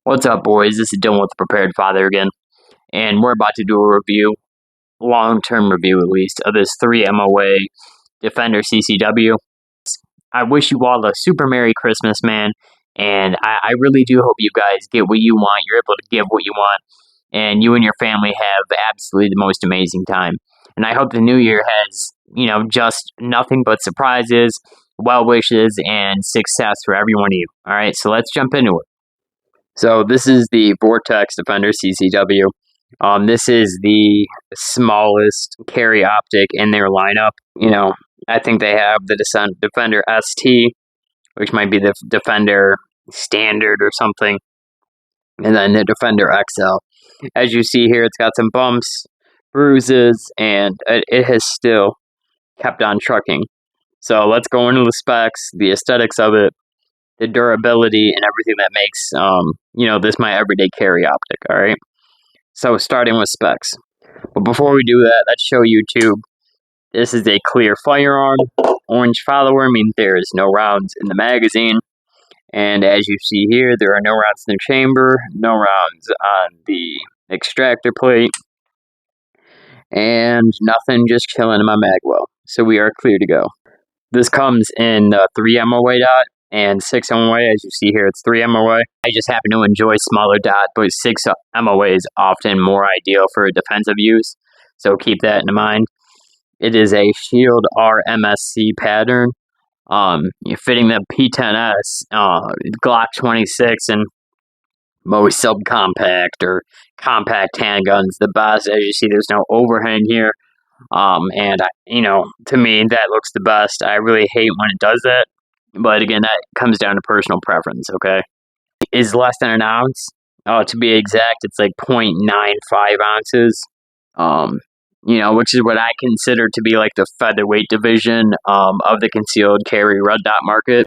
What's up, boys? This is Dylan with the Prepared Father again, and we're about to do a review, long-term review at least, of this 3 MOA Defender CCW. I wish you all a super Merry Christmas, man, and I really do hope you guys get what you want, you're able to give what you want, and you and your family have absolutely the most amazing time. And I hope the new year has, just nothing but surprises, well wishes, and success for every one of you. All right, so let's jump into it. So this is the Vortex Defender CCW. This is the smallest carry optic in their lineup. I think they have the Defender ST, which might be the Defender Standard or something, and then the Defender XL. As you see here, it's got some bumps, bruises, and it has still kept on trucking. So let's go into the specs, the aesthetics of it, the durability, and everything that makes, this my everyday carry optic, all right? So starting with specs. But before we do that, let's show YouTube. This is a clear firearm. Orange follower means there is no rounds in the magazine. And as you see here, there are no rounds in the chamber, no rounds on the extractor plate, and nothing just chilling in my mag well. So we are clear to go. This comes in 3 MOA dot and 6 MOA. As you see here, it's 3 MOA. I just happen to enjoy smaller dot, but 6 MOA is often more ideal for defensive use, so keep that in mind. It is a Shield RMSC pattern. You're fitting the P10S, Glock 26, and most subcompact or compact handguns. The best, as you see, there's no overhang here. To me, that looks the best. I really hate when it does that. But again, that comes down to personal preference, okay? Is less than an ounce. To be exact, it's like 0.95 ounces. Which is what I consider to be like the featherweight division of the concealed carry red dot market.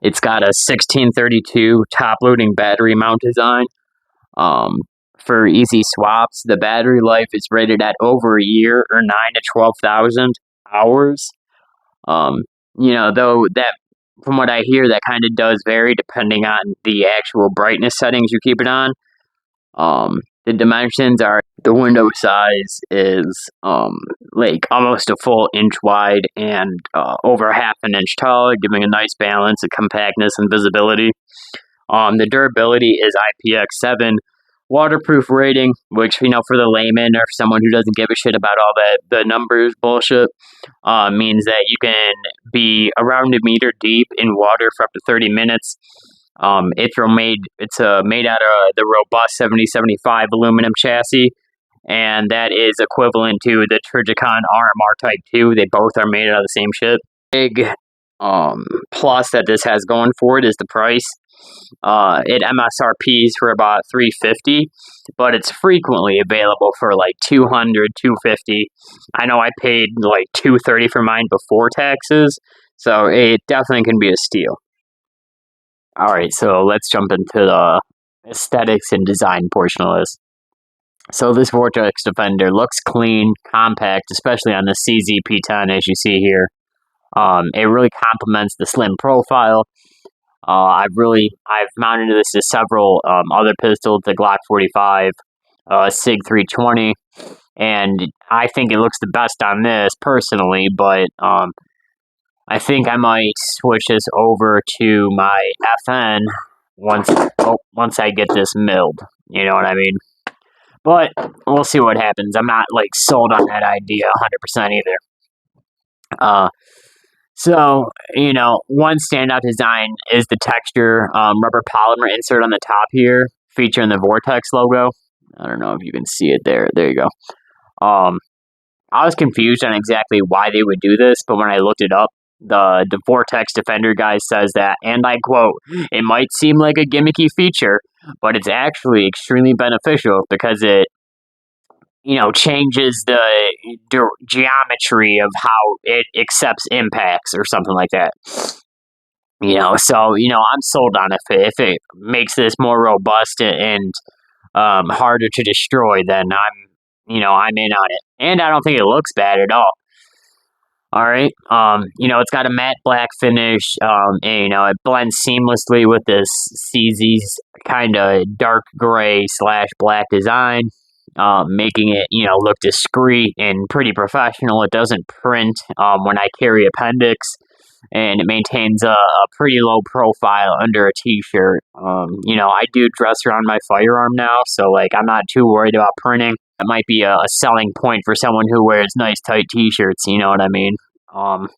It's got a 1632 top-loading battery mount design. For easy swaps, the battery life is rated at over a year or 9 to 12,000 hours. Though that, from what I hear, that kind of does vary depending on the actual brightness settings you keep it on. The dimensions are, the window size is like almost a full inch wide and over half an inch tall, giving a nice balance of compactness and visibility. The durability is IPX7 waterproof rating, which, for the layman or someone who doesn't give a shit about all that the numbers bullshit, means that you can be around a meter deep in water for up to 30 minutes. It's made out of the robust 7075 aluminum chassis, and that is equivalent to the Trijicon RMR Type 2. They both are made out of the same shit. Big plus that this has going for it is the price. It MSRPs for about $350, but it's frequently available for like $200, $250. I know I paid like $230 for mine before taxes, so it definitely can be a steal. All right, so let's jump into the aesthetics and design portion of this. So this Vortex Defender looks clean, compact, especially on the CZP10, as you see here. It really complements the slim profile. I've mounted this to several other pistols, the Glock 45, SIG 320, and I think it looks the best on this personally, but I think I might switch this over to my FN once I get this milled. You know what I mean? But we'll see what happens. I'm not like sold on that idea 100% either. So, one standout design is the texture rubber polymer insert on the top here, featuring the Vortex logo. I don't know if you can see it there. There you go. I was confused on exactly why they would do this, but when I looked it up, the Vortex Defender guy says that, and I quote, "It might seem like a gimmicky feature, but it's actually extremely beneficial because it changes the geometry of how it accepts impacts," or something like that. I'm sold on it. If it makes this more robust and harder to destroy, then I'm in on it. And I don't think it looks bad at all. All right. It's got a matte black finish. And it blends seamlessly with this CZ's kind of dark gray slash black design, making it look discreet and pretty professional. It doesn't print when I carry appendix, and it maintains a pretty low profile under a t-shirt. I do dress around my firearm now, so like I'm not too worried about printing. That might be a selling point for someone who wears nice tight t-shirts. You know what I mean? Um,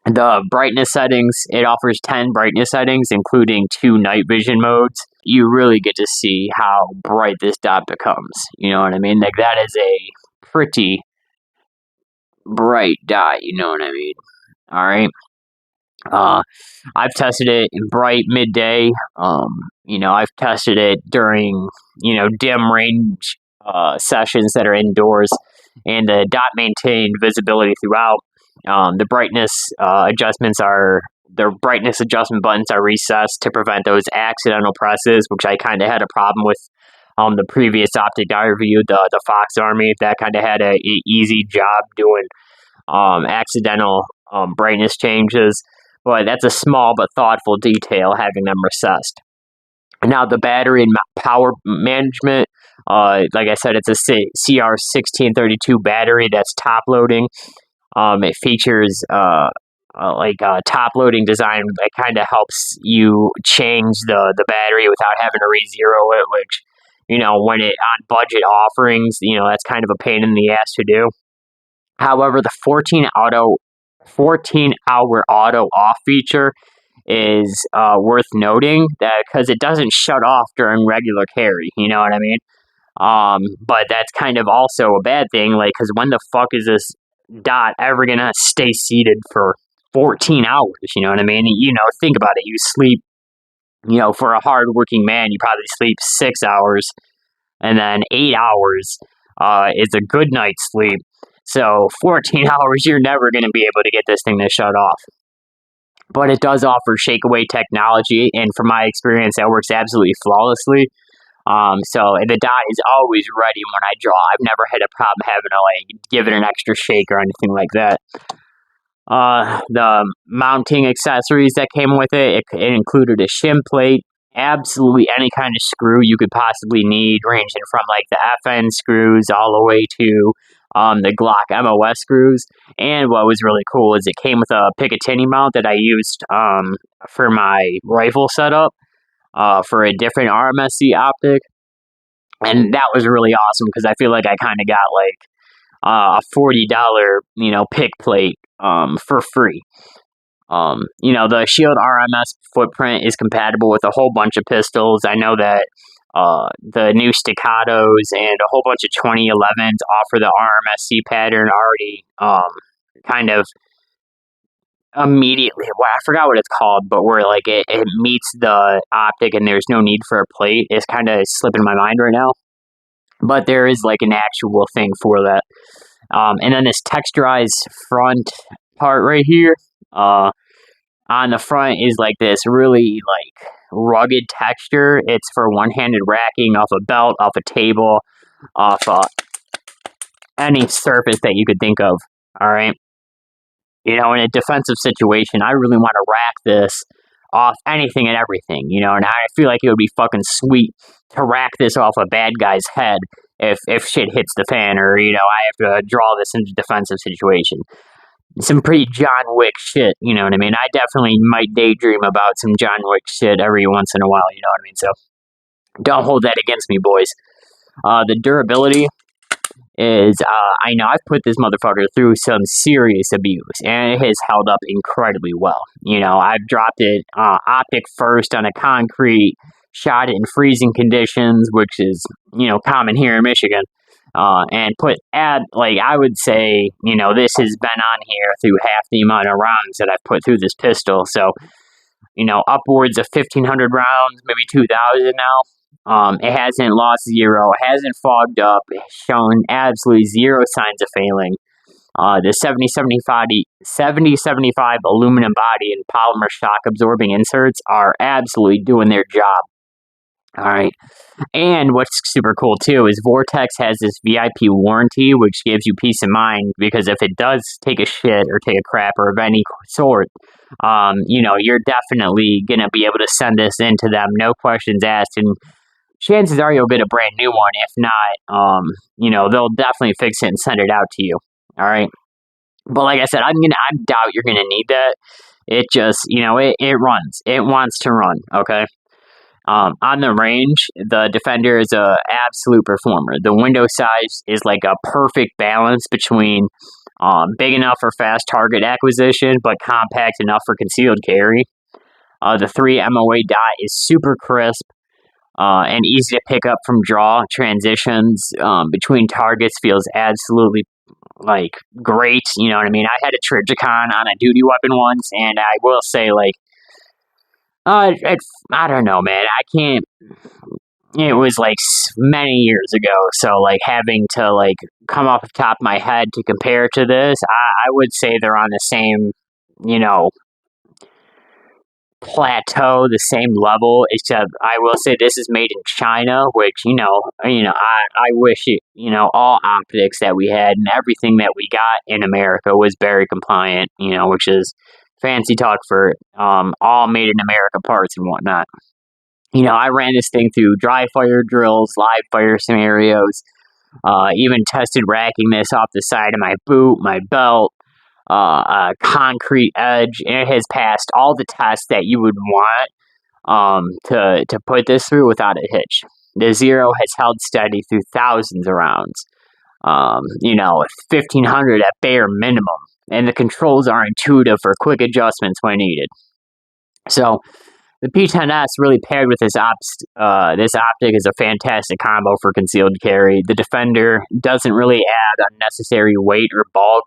the brightness settings, it offers 10 brightness settings, including 2 night vision modes. You really get to see how bright this dot becomes. You know what I mean? Like, that is a pretty bright dot. You know what I mean? All right. Uh, I've tested it in bright midday. I've tested it during, dim range sessions that are indoors, and the dot maintained visibility throughout. The brightness the brightness adjustment buttons are recessed to prevent those accidental presses, which I kind of had a problem with. The previous optic I reviewed, the Fox Army, that kind of had a easy job doing accidental brightness changes. But that's a small but thoughtful detail, having them recessed. Now, the battery and power management, like I said, it's a CR1632 battery that's top loading. It features top loading design that kind of helps you change the battery without having to re-zero it, which, when it on budget offerings, that's kind of a pain in the ass to do. However, the 14-hour auto off feature is worth noting, that because it doesn't shut off during regular carry. You know what I mean? But that's kind of also a bad thing, like, because when the fuck is this dot ever gonna stay seated for 14 hours? You know what I mean? Think about it. You sleep, for a hardworking man, you probably sleep 6 hours, and then 8 hours is a good night's sleep. So 14 hours, you're never going to be able to get this thing to shut off. But it does offer shake-away technology, and from my experience, that works absolutely flawlessly. So the dot is always ready when I draw. I've never had a problem having to give it an extra shake or anything like that. The mounting accessories that came with it included a shim plate, absolutely any kind of screw you could possibly need, ranging from like the FN screws all the way to the Glock MOS screws. And what was really cool is it came with a Picatinny mount that I used for my rifle setup for a different RMSC optic. And that was really awesome because I feel like I kind of got like a $40, pick plate for free. The Shield RMS footprint is compatible with a whole bunch of pistols. I know that the new Staccatos and a whole bunch of 2011s offer the RMSC pattern already kind of immediately. Well, I forgot what it's called, but where like it meets the optic and there's no need for a plate. It's kind of slipping my mind right now. But there is like an actual thing for that. And then this texturized front part right here. On the front is like this really like rugged texture. It's for one-handed racking off a belt, off a table, off any surface that you could think of. All right. In a defensive situation, I really want to rack this off anything and everything, and I feel like it would be fucking sweet to rack this off a bad guy's head if shit hits the fan, or, I have to draw this into a defensive situation. Some pretty John Wick shit, you know what I mean? I definitely might daydream about some John Wick shit every once in a while, you know what I mean? So don't hold that against me, boys. The durability is, I know I've put this motherfucker through some serious abuse, and it has held up incredibly well. I've dropped it optic first on a concrete, shot it in freezing conditions, which is, common here in Michigan. And I would say, this has been on here through half the amount of rounds that I've put through this pistol. So, upwards of 1,500 rounds, maybe 2,000 now. It hasn't lost zero, it hasn't fogged up, it's shown absolutely zero signs of failing. The 7075 aluminum body and polymer shock absorbing inserts are absolutely doing their job. All right. And what's super cool too is Vortex has this VIP warranty, which gives you peace of mind because if it does take a shit or take a crap or of any sort, you're definitely gonna be able to send this in to them, no questions asked, and chances are you'll get a brand new one. If not, they'll definitely fix it and send it out to you. All right. But like I said, I doubt you're gonna need that. It just, it runs. It wants to run. Okay. On the range, the Defender is a absolute performer. The window size is like a perfect balance between big enough for fast target acquisition, but compact enough for concealed carry. The 3 MOA dot is super crisp and easy to pick up from draw. Transitions between targets feels absolutely like great. You know what I mean? I had a Trijicon on a duty weapon once, and I will say like I don't know, man. I can't. It was like many years ago, so like having to like come off the top of my head to compare to this, I would say they're on the same, you know, plateau, the same level. Except I will say this is made in China, which I wish all optics that we had and everything that we got in America was very compliant. Which is fancy talk for all made in America parts and whatnot. I ran this thing through dry fire drills, live fire scenarios, even tested racking this off the side of my boot, my belt, a concrete edge, and it has passed all the tests that you would want to put this through without a hitch. The Zero has held steady through thousands of rounds, 1,500 at bare minimum, and the controls are intuitive for quick adjustments when needed. So, the P10S really paired with this optic is a fantastic combo for concealed carry. The Defender doesn't really add unnecessary weight or bulk.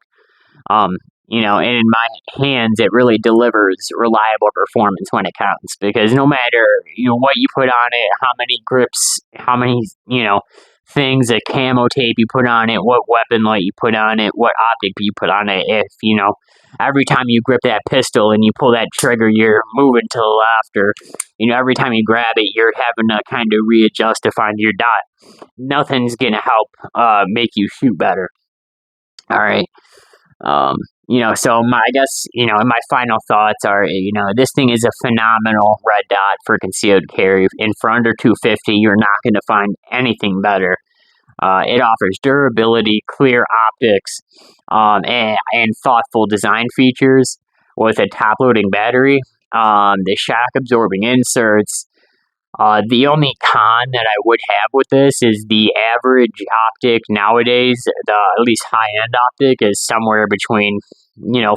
And in my hands, it really delivers reliable performance when it counts. Because no matter what you put on it, how many grips, how many things, a camo tape you put on it, what weapon light you put on it, what optic you put on it, if every time you grip that pistol and you pull that trigger, you're moving to the left, or every time you grab it, you're having to kind of readjust to find your dot. Nothing's gonna help make you shoot better. All right. So I guess, and my final thoughts are, this thing is a phenomenal red dot for concealed carry. And for under 250, you're not going to find anything better. It offers durability, clear optics, and thoughtful design features with a top-loading battery, the shock-absorbing inserts. The only con that I would have with this is the average optic nowadays, at least high-end optic, is somewhere between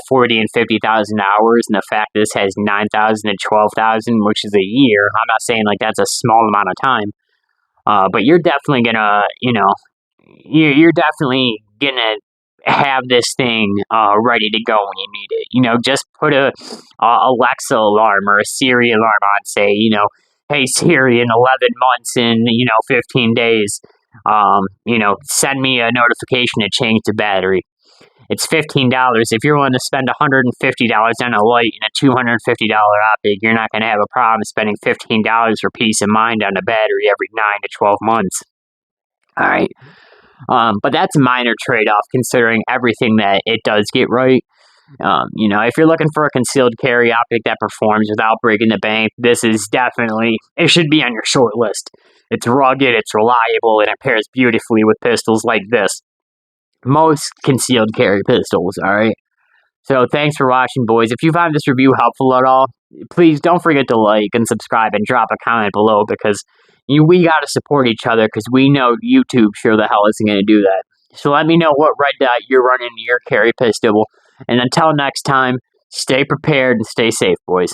40 and 50,000 hours, and the fact this has 9,000 to 12,000, which is a year. I'm not saying like that's a small amount of time, but you're definitely gonna, you're definitely gonna have this thing ready to go when you need it. Just put a Alexa alarm or a Siri alarm on, say, hey Siri, in 11 months, in 15 days, send me a notification to change the battery. It's $15. If you're willing to spend $150 on a light and a $250 optic, you're not going to have a problem spending $15 for peace of mind on a battery every 9 to 12 months. All right. But that's a minor trade-off considering everything that it does get right. If you're looking for a concealed carry optic that performs without breaking the bank, this is definitely, it should be on your short list. It's rugged, it's reliable, and it pairs beautifully with pistols like this. Most concealed carry pistols, alright? So thanks for watching, boys. If you found this review helpful at all, please don't forget to like and subscribe and drop a comment below, because we gotta support each other, because we know YouTube sure the hell isn't gonna do that. So let me know what red dot you're running in your carry pistol. And until next time, stay prepared and stay safe, boys.